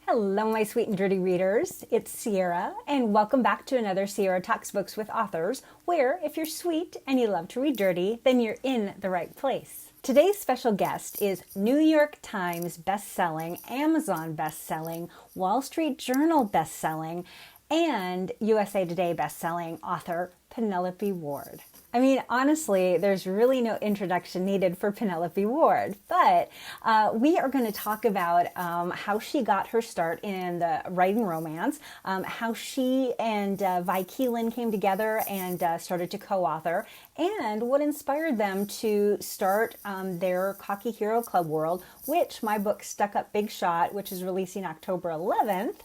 Hello, my sweet and dirty readers. It's Sierra, and welcome back to another Sierra Talks Books with Authors, where if you're sweet and you love to read dirty, then you're in the right place. Today's special guest is New York Times best-selling, Amazon best-selling, Wall Street Journal best-selling, and USA Today best-selling author Penelope Ward. I mean, honestly, there's really no introduction needed for Penelope Ward, but we are going to talk about how she got her start in the writing romance, how she and Vi Keeland came together and started to co-author, and what inspired them to start their Cocky Hero Club world, which my book Stuck Up Big Shot, which is releasing October 11th,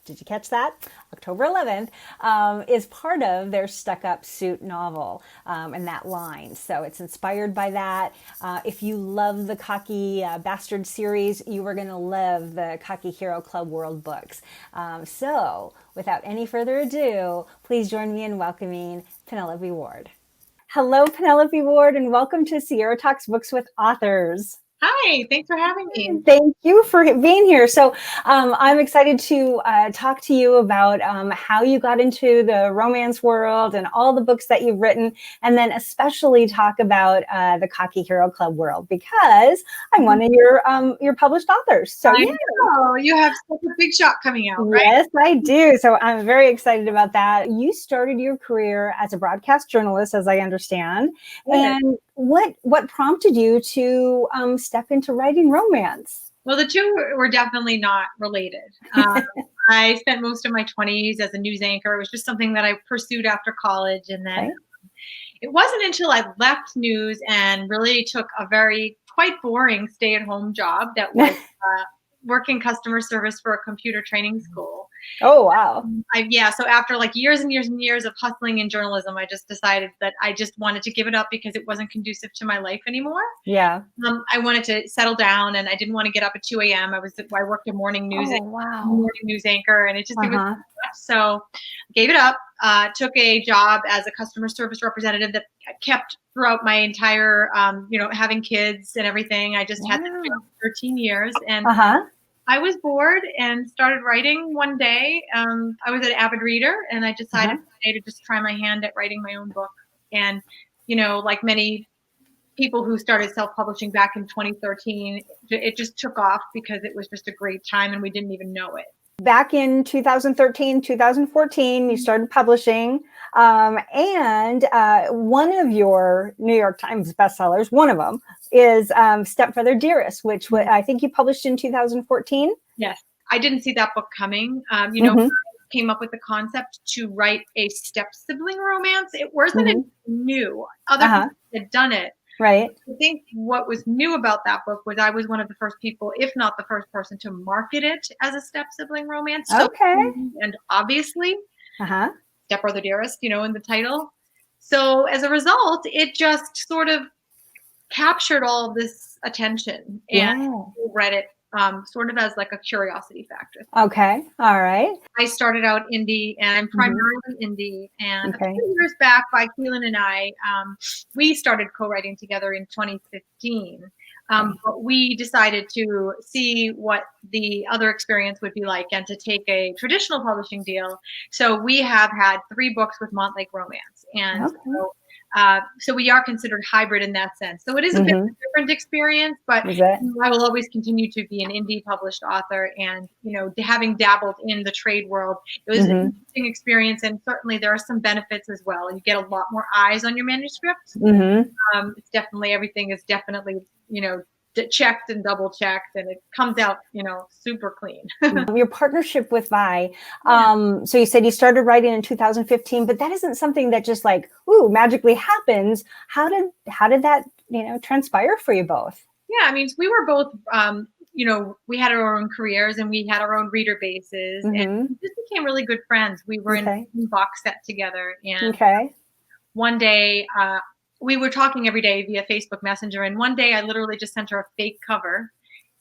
did you catch that? October 11th is part of their Stuck Up Suit novel and that line. So it's inspired by that. If you love the Cocky Bastard series, you are going to love the Cocky Hero Club World books. So without any further ado, please join me in welcoming Penelope Ward. Hello, Penelope Ward, and welcome to Sierra Talks Books with Authors. Hi, thanks for having me. Thank you for being here. So I'm excited to talk to you about how you got into the romance world and all the books that you've written, and then especially talk about the Cocky Hero Club world, because I'm one of your published authors. So I know. You have such a big shot coming out, right? Yes, I do. So I'm very excited about that. You started your career as a broadcast journalist, as I understand. Yes. And what prompted you to step into writing romance? Well, the two were definitely not related. I spent most of my 20s as a news anchor. It was just something that I pursued after college. And then it wasn't until I left news and really took a quite boring stay-at-home job that was working customer service for a computer training school. Oh, wow. So after like years and years and years of hustling in journalism, I just decided that I just wanted to give it up because it wasn't conducive to my life anymore. Yeah. I wanted to settle down, and I didn't want to get up at 2 a.m. I worked a morning news anchor, and it was too much. So I gave it up, took a job as a customer service representative that kept throughout my entire, having kids and everything. I just had that job for 13 years, and I was bored and started writing one day. I was an avid reader, and I decided today to just try my hand at writing my own book. And, like many people who started self-publishing back in 2013, it just took off because it was just a great time and we didn't even know it. Back in 2013, 2014, you started publishing, and one of your New York Times bestsellers, one of them, is Stepfather Dearest, which I think you published in 2014. Yes, I didn't see that book coming. Came up with the concept to write a step-sibling romance. It wasn't new. Other people had done it. Right. I think what was new about that book was I was one of the first people, if not the first person, to market it as a step-sibling romance. And obviously, Stepbrother Dearest, in the title. So as a result, it just sort of captured all of this attention, and people read it sort of as like a curiosity factor. Okay. All right. I started out indie, and I'm primarily indie. And a few years back, Vi Keeland and I, we started co-writing together in 2015. But we decided to see what the other experience would be like and to take a traditional publishing deal. So we have had 3 books with Montlake Romance. And so we are considered hybrid in that sense. So it is a bit of a different experience, but I will always continue to be an indie published author. And, having dabbled in the trade world, it was an interesting experience. And certainly there are some benefits as well. You get a lot more eyes on your manuscript. It's definitely, everything is definitely, checked and double checked, and it comes out, super clean. Your partnership with Vi. So you said you started writing in 2015, but that isn't something that just magically happens. How did that, transpire for you both? Yeah, I mean, we were both, we had our own careers and we had our own reader bases, and we just became really good friends. We were in a box set together, and one day, we were talking every day via Facebook Messenger, and one day I literally just sent her a fake cover,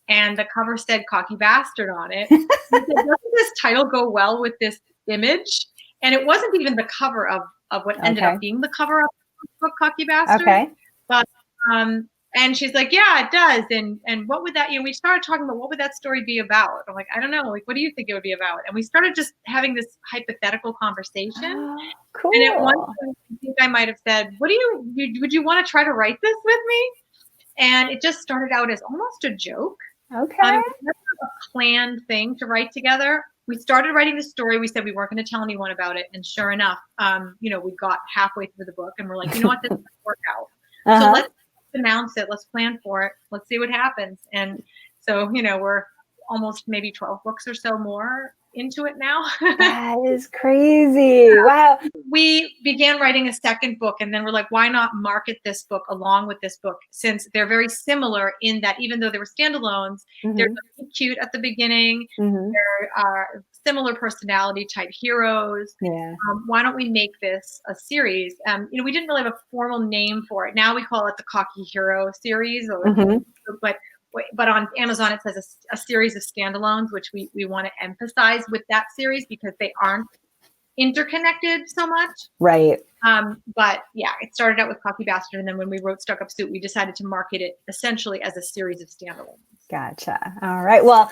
and the cover said "Cocky Bastard" on it. I said, doesn't this title go well with this image? And it wasn't even the cover of what ended up being the cover of the book, Cocky Bastard. But And she's like, yeah, it does. And what would that, we started talking about what would that story be about? I'm like, I don't know. Like, what do you think it would be about? And we started just having this hypothetical conversation. Oh, cool. And at one point, I think I might have said, would you want to try to write this with me? And it just started out as almost a joke. Okay. It was never a planned thing to write together. We started writing the story. We said we weren't going to tell anyone about it. And sure enough, we got halfway through the book and we're like, you know what, this doesn't work out. So let's announce it. Let's plan for it. Let's see what happens. And so, we're almost maybe 12 books or so more into it now. That is crazy. Wow. We began writing a second book, and then we're like, why not market this book along with this book, since they're very similar in that even though they were standalones, they're really cute at the beginning. There are similar personality type heroes. Yeah. Why don't we make this a series? We didn't really have a formal name for it. Now we call it the Cocky Hero series, but on Amazon it says a series of standalones, which we want to emphasize with that series because they aren't interconnected so much. Right. But yeah, it started out with Cocky Bastard, and then when we wrote Stuck Up Suit, we decided to market it essentially as a series of standalones. Gotcha. All right. Well,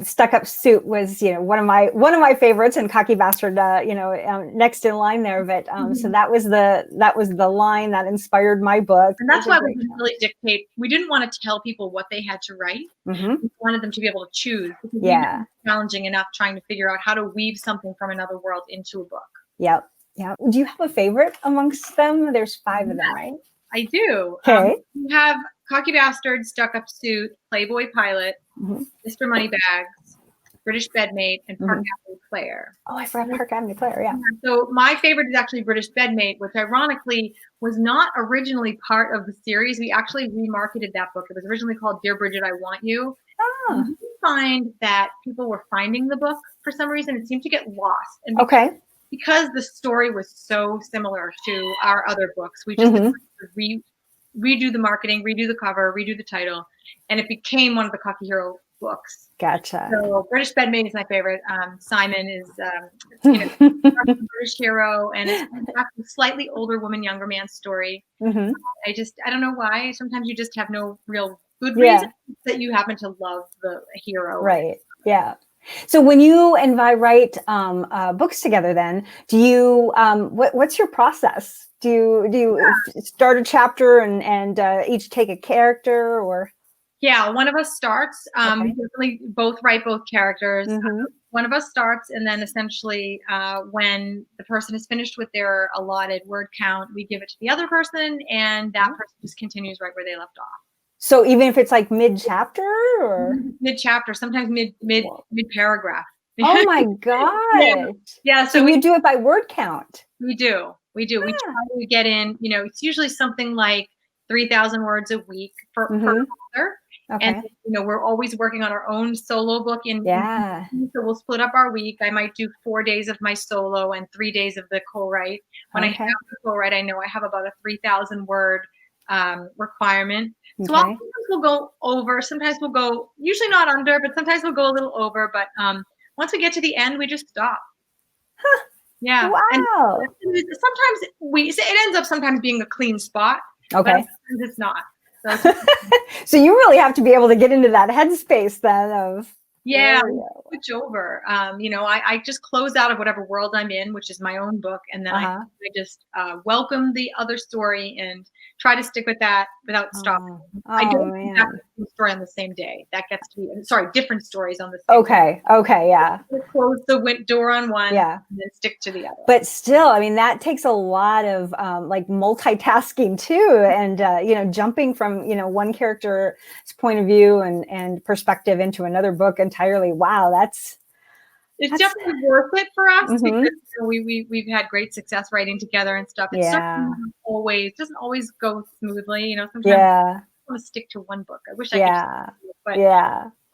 Stuck Up Suit was, one of my favorites, and Cocky Bastard, next in line there. But so that was the line that inspired my book. And that's why we didn't really dictate. We didn't want to tell people what they had to write. We wanted them to be able to choose. Because yeah. It's challenging enough trying to figure out how to weave something from another world into a book. Yep. Yeah. Do you have a favorite amongst them? There's 5 of them, right? I do. Okay. We have Cocky Bastard, Stuck Up Suit, Playboy Pilot, Mr. Moneybags, British Bedmate, and Park Avenue Claire. Oh, I forgot Park Avenue Claire, yeah. So my favorite is actually British Bedmate, which ironically was not originally part of the series. We actually remarketed that book. It was originally called Dear Bridget, I Want You. Oh. We find that people were finding the book for some reason. It seemed to get lost. And because the story was so similar to our other books, we just redo the marketing, redo the cover, redo the title, and it became one of the Cocky Hero books. Gotcha. So British Bedmate is my favorite. Simon is, a British hero, and it's a slightly older woman, younger man story. I don't know why. Sometimes you just have no real good reason that you happen to love the hero. Right. Yeah. So when you and Vi write books together, then do you? What's your process? Do you start a chapter and each take a character, or? Yeah, one of us starts. We usually both write both characters. One of us starts, and then essentially when the person is finished with their allotted word count, we give it to the other person, and that person just continues right where they left off. So even if it's like mid-chapter, or mid-chapter, sometimes mid-paragraph. Oh my gosh! Yeah. So you do it by word count. We do. We try to get in. It's usually something like 3,000 words a week per author. Okay. And we're always working on our own solo book. So we'll split up our week. I might do 4 days of my solo and 3 days of the co-write. When I have the co-write, I know I have about a 3,000 word requirement. So sometimes we'll go over. Sometimes we'll go, usually not under, but sometimes we'll go a little over. But once we get to the end, we just stop. Huh. Yeah. Wow. And sometimes it ends up sometimes being a clean spot. Okay. But sometimes it's not. So, so you really have to be able to get into that headspace then of switch over. I just close out of whatever world I'm in, which is my own book, and then I just welcome the other story and try to stick with that without stopping. I don't have the story on the same day. That gets to be different stories on the same day. Okay, yeah. Close the door on one, and then stick to the other. But still, I mean, that takes a lot of like multitasking too, and jumping from one character's point of view and perspective into another book entirely. Wow, that's definitely worth it for us because we've had great success writing together and stuff. It certainly doesn't always go smoothly. Sometimes I want to stick to one book. I wish I could, but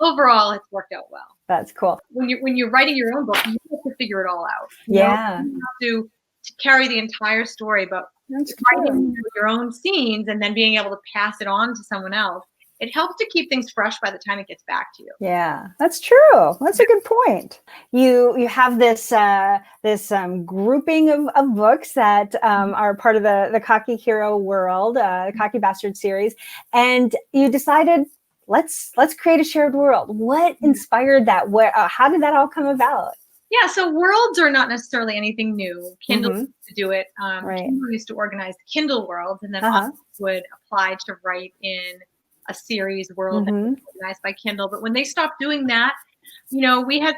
overall, it's worked out well. That's cool. When you're writing your own book, you have to figure it all out. You have to carry the entire story, but writing your own scenes and then being able to pass it on to someone else it helps to keep things fresh by the time it gets back to you. Yeah, that's true. That's a good point. You have this grouping of books that are part of the Cocky Hero world, the Cocky Bastard series, and you decided let's create a shared world. What inspired that? How did that all come about? Yeah, so worlds are not necessarily anything new. Kindle used to do it. Right. Kindle used to organize the Kindle world, and then authors would apply to write in a series world that was organized by Kindle. But when they stopped doing that, we had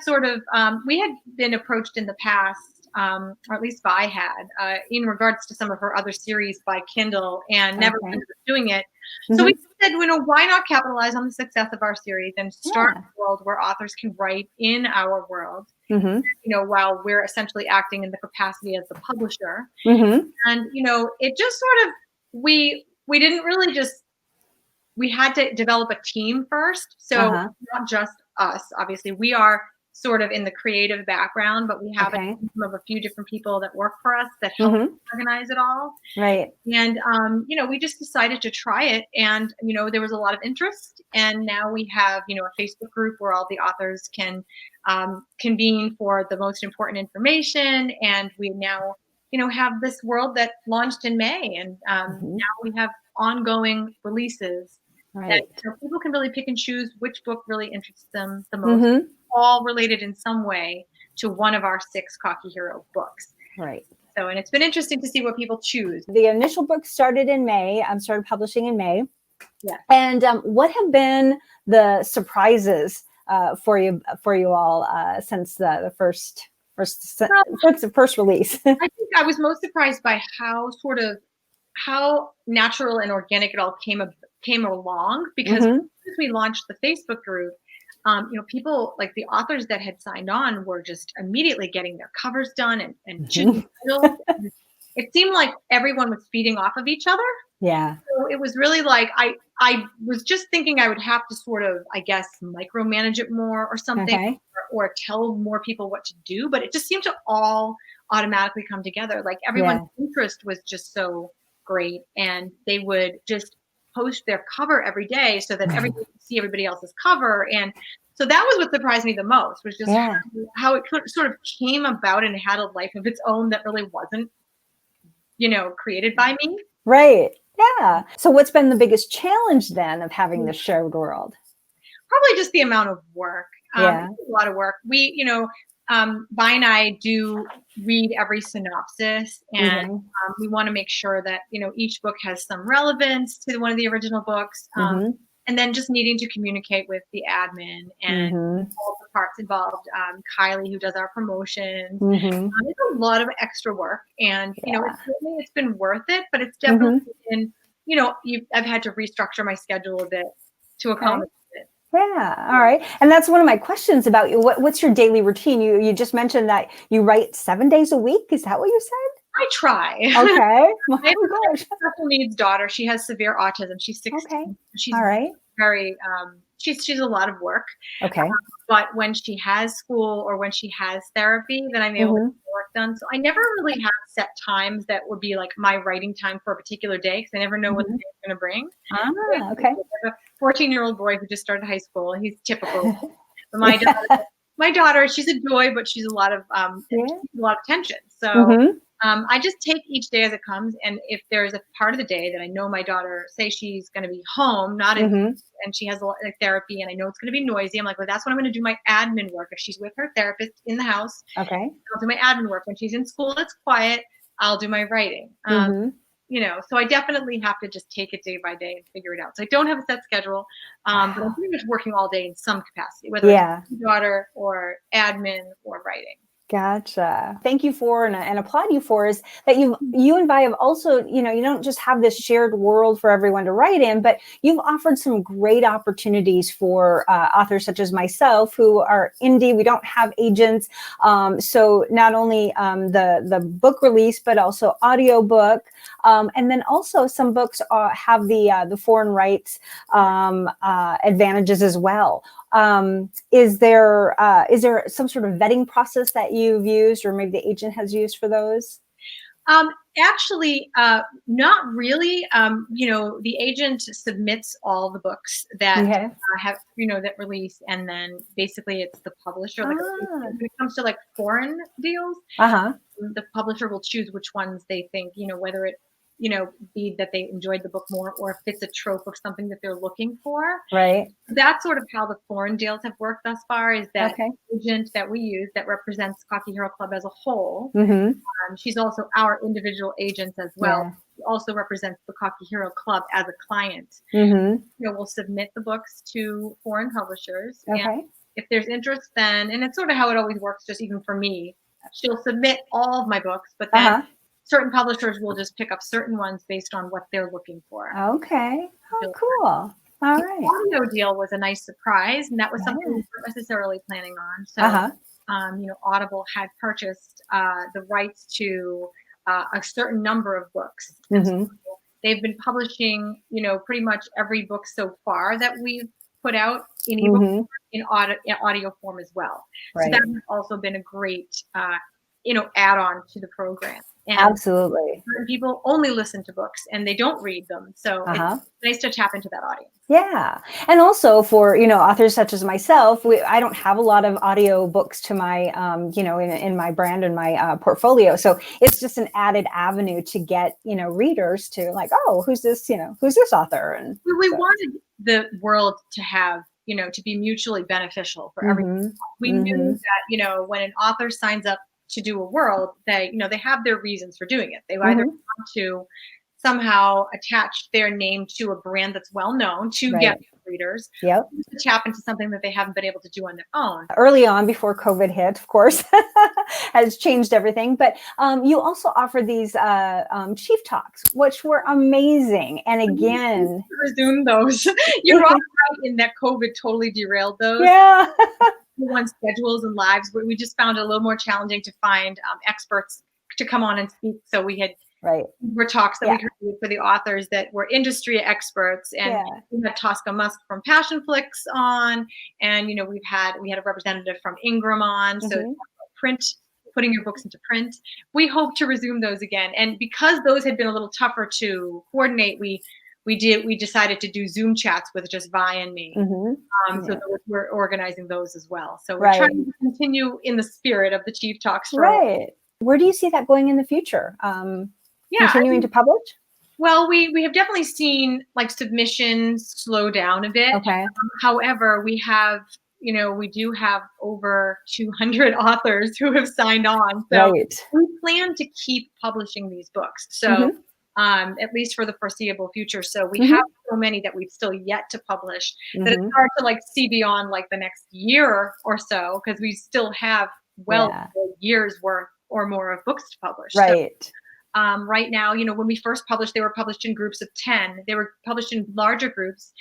we had been approached in the past, or at least Vi had, in regards to some of her other series by Kindle, and never ended up doing it. So we said, why not capitalize on the success of our series and start a world where authors can write in our world, while we're essentially acting in the capacity as the publisher. And, it just sort of, we didn't really we had to develop a team first. So not just us, obviously. We are sort of in the creative background, but we have a team of a few different people that work for us that help organize it all. Right. And, we just decided to try it. And, there was a lot of interest. And now we have, a Facebook group where all the authors can convene for the most important information. And we now, have this world that launched in May. And now we have ongoing releases. Right. That people can really pick and choose which book really interests them the most. All related in some way to one of our 6 Cocky Hero books. Right. So, and it's been interesting to see what people choose. The initial book started in May. Started publishing in May. Yeah. And what have been the surprises for you all since the first release? I think I was most surprised by how natural and organic it all came along, because as we launched the Facebook group, people like the authors that had signed on were just immediately getting their covers done and choosing titles. It seemed like everyone was feeding off of each other. Yeah. So it was really like, I was just thinking I would have to sort of, I guess, micromanage it more or something, or tell more people what to do. But it just seemed to all automatically come together. Like everyone's interest was just so great, and they would just post their cover every day so that everybody could see everybody else's cover. And so that was what surprised me the most, was just how it sort of came about and had a life of its own that really wasn't, created by me. Right. Yeah. So what's been the biggest challenge then of having the shared world? Probably just the amount of work. A lot of work. We, Vi and I do read every synopsis, and we want to make sure that, each book has some relevance to one of the original books. And then just needing to communicate with the admin and all the parts involved. Kylie, who does our promotions. It's a lot of extra work, and it's been worth it, but it's definitely been, I've had to restructure my schedule a bit to accommodate it. Yeah. All right. And that's one of my questions about you. What's your daily routine? You just mentioned that you write 7 days a week. Is that what you said? I try. Okay. I have a special needs daughter. She has severe autism. She's 16. Okay. She's all right. Very, she's a lot of work. Okay. But when she has school or when she has therapy, then I'm able to get work done. So I never really have set times that would be like my writing time for a particular day, because I never know what the day is going to bring. Okay. I have a 14-year-old boy who just started high school. He's typical. My daughter, she's a joy, but she's a lot of tension. So I just take each day as it comes. And if there's a part of the day that I know my daughter, say she's going to be home, not in, and she has a lot of therapy, and I know it's going to be noisy, I'm like, well, that's when I'm going to do my admin work. If she's with her therapist in the house, I'll do my admin work. When she's in school, it's quiet, I'll do my writing. So I definitely have to just take it day by day and figure it out. So I don't have a set schedule, but I'm pretty much working all day in some capacity, whether it's daughter or admin or writing. Gotcha. Thank you for and applaud you for is that you and Vi have also, you don't just have this shared world for everyone to write in, but you've offered some great opportunities for authors such as myself who are indie. We don't have agents. So not only the book release, but also audiobook. And then also some books have the foreign rights advantages as well. Is there some sort of vetting process that you've used, or maybe the agent has used for those? Actually, not really. The agent submits all the books that Okay. have, that release, and then basically it's the publisher. Like Ah. when it comes to like foreign deals, Uh-huh. the publisher will choose which ones they think, whether it, be that they enjoyed the book more, or if it's a trope of something that they're looking for. Right. That's sort of how the foreign deals have worked thus far, is that Okay. agent that we use that represents Cocky Hero Club as a whole. Mm-hmm. She's also our individual agent as well. Yeah. She also represents the Cocky Hero Club as a client. Mm-hmm. We'll submit the books to foreign publishers. Okay. And if there's interest, then, and it's sort of how it always works, just even for me, she'll submit all of my books, but then Uh-huh. certain publishers will just pick up certain ones based on what they're looking for. Okay. Oh, cool. All right. The audio deal was a nice surprise, and that was something we weren't necessarily planning on. So, Audible had purchased the rights to a certain number of books. Mm-hmm. So they've been publishing, pretty much every book so far that we've put out in ebook, Mm-hmm. in audio form as well. Right. So that has also been a great, add-on to the program. And Absolutely. certain people only listen to books and they don't read them. So it's nice to tap into that audience. Yeah. And also for, authors such as myself, I don't have a lot of audio books to my, in my brand and my portfolio. So it's just an added avenue to get, readers to like, oh, who's this author? And we wanted the world to have, to be mutually beneficial for everyone. We knew that, when an author signs up to do a world, they have their reasons for doing it. They either want to somehow attach their name to a brand that's well known to get readers, to tap into something that they haven't been able to do on their own. Early on, before COVID hit, of course, has changed everything. But you also offer these Chief Talks, which were amazing. And again, resume those. You're right in that COVID totally derailed those. Yeah. Schedules and lives, but we just found it a little more challenging to find experts to come on and speak. So we had were talks that we created for the authors that were industry experts, and we had Tosca Musk from Passion Flicks on, and we had a representative from Ingram on. So print, putting your books into print. We hope to resume those again, and because those had been a little tougher to coordinate, we decided to do Zoom chats with just Vi and me. So we're organizing those as well. So we're trying to continue in the spirit of the Chief Talks. Where do you see that going in the future? Continuing to publish? Well, we have definitely seen like submissions slow down a bit. However, we do have over 200 authors who have signed on. So we plan to keep publishing these books. So at least for the foreseeable future. So we have so many that we've still yet to publish that it's hard to see beyond like the next year or so, because we still have a year's worth or more of books to publish. Right now, when we first published, they were published in groups of 10. They were published in larger groups.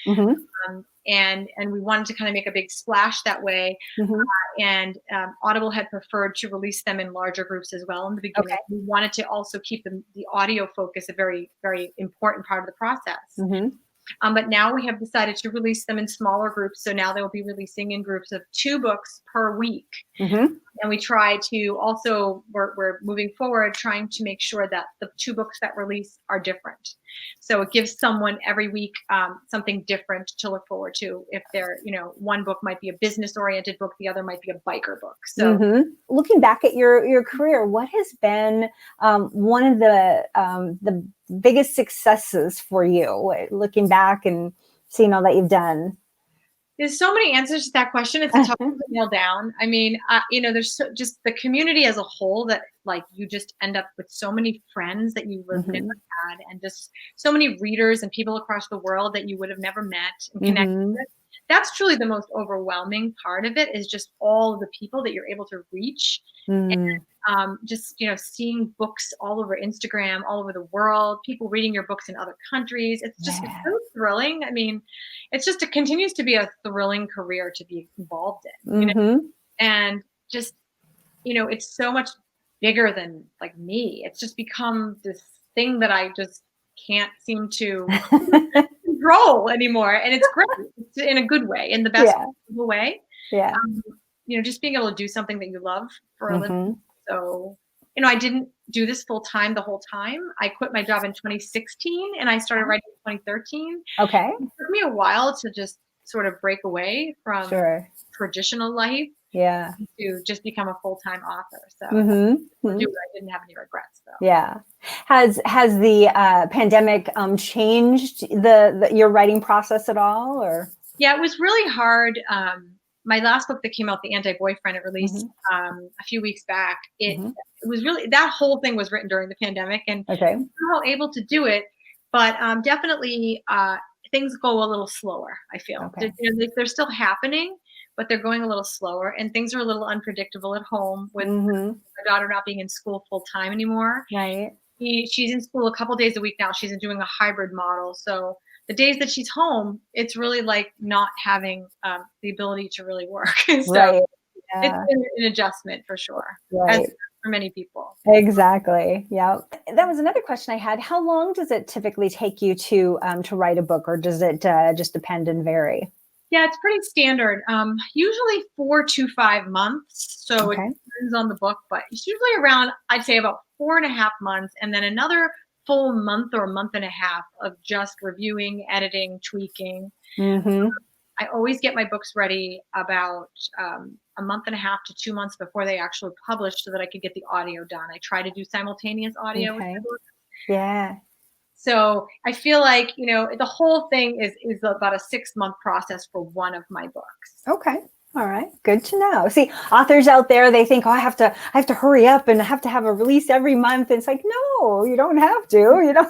And we wanted to kind of make a big splash that way. And Audible had preferred to release them in larger groups as well in the beginning. We wanted to also keep the audio focus a very, very important part of the process. But now we have decided to release them in smaller groups. So now they will be releasing in groups of 2 books per week. And we try to also, we're moving forward, trying to make sure that the 2 books that release are different. So it gives someone every week something different to look forward to. If they're, one book might be a business-oriented book, the other might be a biker book. So looking back at your career, what has been one of the biggest successes for you, looking back and seeing all that you've done? There's so many answers to that question. It's tough to nail down. I mean, there's just the community as a whole that you just end up with so many friends that you would have never had, and just so many readers and people across the world that you would have never met and connected with. That's truly the most overwhelming part of it, is just all of the people that you're able to reach. And just, seeing books all over Instagram, all over the world, people reading your books in other countries. It's just it's so thrilling. I mean, it continues to be a thrilling career to be involved in, and just, it's so much bigger than me. It's just become this thing that I just can't seem to control anymore. And it's great. It's in a good way, in the best possible way. Just being able to do something that you love for a living. So I didn't do this full time the whole time. I quit my job in 2016 and I started writing in 2013. Okay. It took me a while to just sort of break away from traditional life. Yeah. To just become a full-time author. So I didn't have any regrets though. Yeah. Has the pandemic changed your writing process at all, or? Yeah, it was really hard. My last book that came out, The Anti-Boyfriend, it released a few weeks back. It was really, that whole thing was written during the pandemic, and we were able to do it, but definitely things go a little slower, I feel. They're still happening, but they're going a little slower, and things are a little unpredictable at home with my daughter not being in school full time anymore. Right. She's in school a couple days a week now. She's doing a hybrid model. So the days that she's home, it's really like not having the ability to really work. So it's been an adjustment for sure, as for many people. Exactly. Yeah. That was another question I had. How long does it typically take you to write a book, or does it just depend and vary? Yeah, it's pretty standard. Usually 4 to 5 months. So it depends on the book, but it's usually around, I'd say about 4.5 months, and then another full month or a month and a half of just reviewing, editing, tweaking. I always get my books ready about a month and a half to 2 months before they actually publish, so that I could get the audio done. I try to do simultaneous audio with my books. Yeah. So I feel like, the whole thing is about a 6-month process for one of my books. Okay. All right. Good to know. See, authors out there, they think, I have to hurry up and I have to have a release every month. And it's like, no, you don't have to. You don't.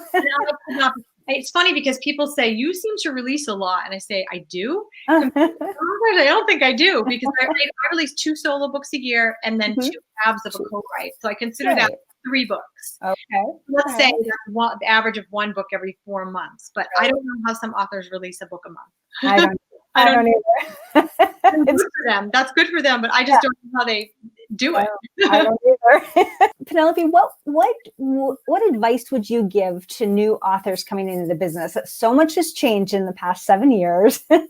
It's funny because people say, you seem to release a lot. And I say, I do. I don't think I do, because I release 2 solo books a year and then 2 halves of a co-write. So I consider that 3 books. Okay. Let's say that's the average of 1 book every 4 months. But I don't know how some authors release a book a month. I don't either. It's good for them. That's good for them, but I just don't know how they do it. I don't either. Penelope, what advice would you give to new authors coming into the business? So much has changed in the past 7 years, and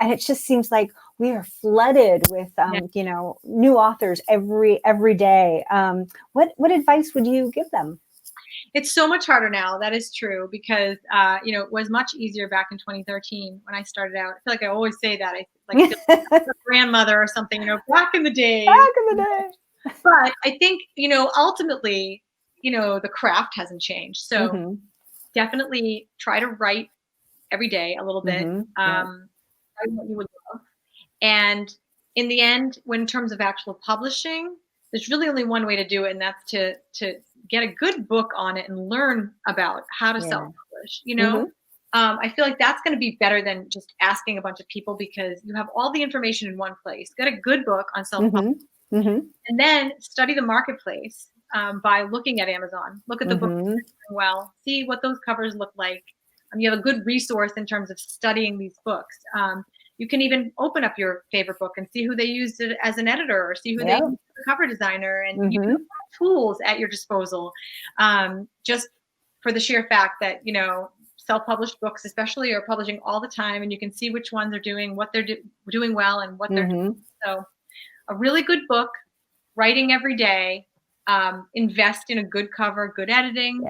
it just seems like we are flooded with new authors every day. What advice would you give them? It's so much harder now. That is true, because it was much easier back in 2013 when I started out. I feel like I always say that. I like a grandmother or something, back in the day. But I think, ultimately, the craft hasn't changed. So definitely try to write every day a little bit. Write what you would love. And in the end, in terms of actual publishing, there's really only one way to do it, and that's to get a good book on it and learn about how to self-publish. I feel like that's going to be better than just asking a bunch of people, because you have all the information in one place. Get a good book on self-publishing, and then study the marketplace by looking at Amazon. Look at the books well, see what those covers look like. You have a good resource in terms of studying these books. You can even open up your favorite book and see who they used it as an editor, or see who they used as a cover designer, and you have tools at your disposal. Just for the sheer fact that, self-published books especially are publishing all the time, and you can see which ones are doing what they're doing well and what they're doing. So a really good book, writing every day, invest in a good cover, good editing,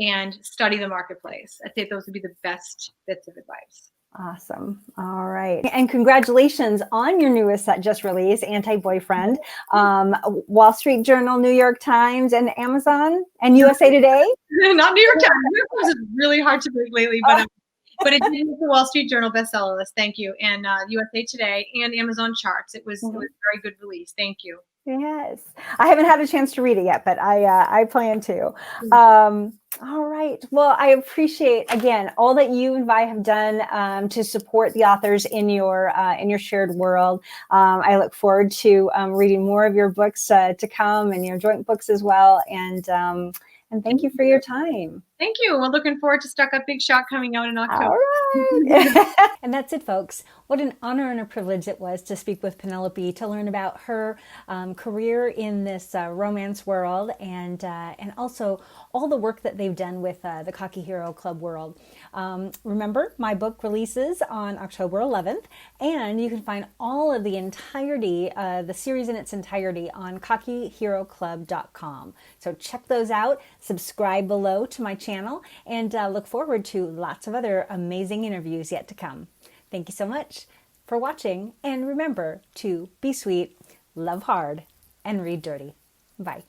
and study the marketplace. I think those would be the best bits of advice. Awesome. All right. And congratulations on your newest set just released, Anti-Boyfriend, Wall Street Journal, New York Times, and Amazon, and USA Today. Not New York Times. New York Times is really hard to believe lately, but it did make the Wall Street Journal bestseller list. Thank you. And USA Today and Amazon charts. It was a very good release. Thank you. Yes. I haven't had a chance to read it yet, but I plan to. All right. Well, I appreciate, again, all that you and Vi have done to support the authors in your shared world. I look forward to reading more of your books to come, and your joint books as well. And thank you for your time. Thank you. We're looking forward to Stuck Up Big Shot coming out in October. All right. And that's it, folks. What an honor and a privilege it was to speak with Penelope, to learn about her career in this romance world, and also all the work that they've done with the Cocky Hero Club world. Remember, my book releases on October 11th, and you can find all of the entirety, the series in its entirety, on cockyheroclub.com. So check those out, subscribe below to my channel, and look forward to lots of other amazing interviews yet to come. Thank you so much for watching, and remember to be sweet, love hard, and read dirty. Bye.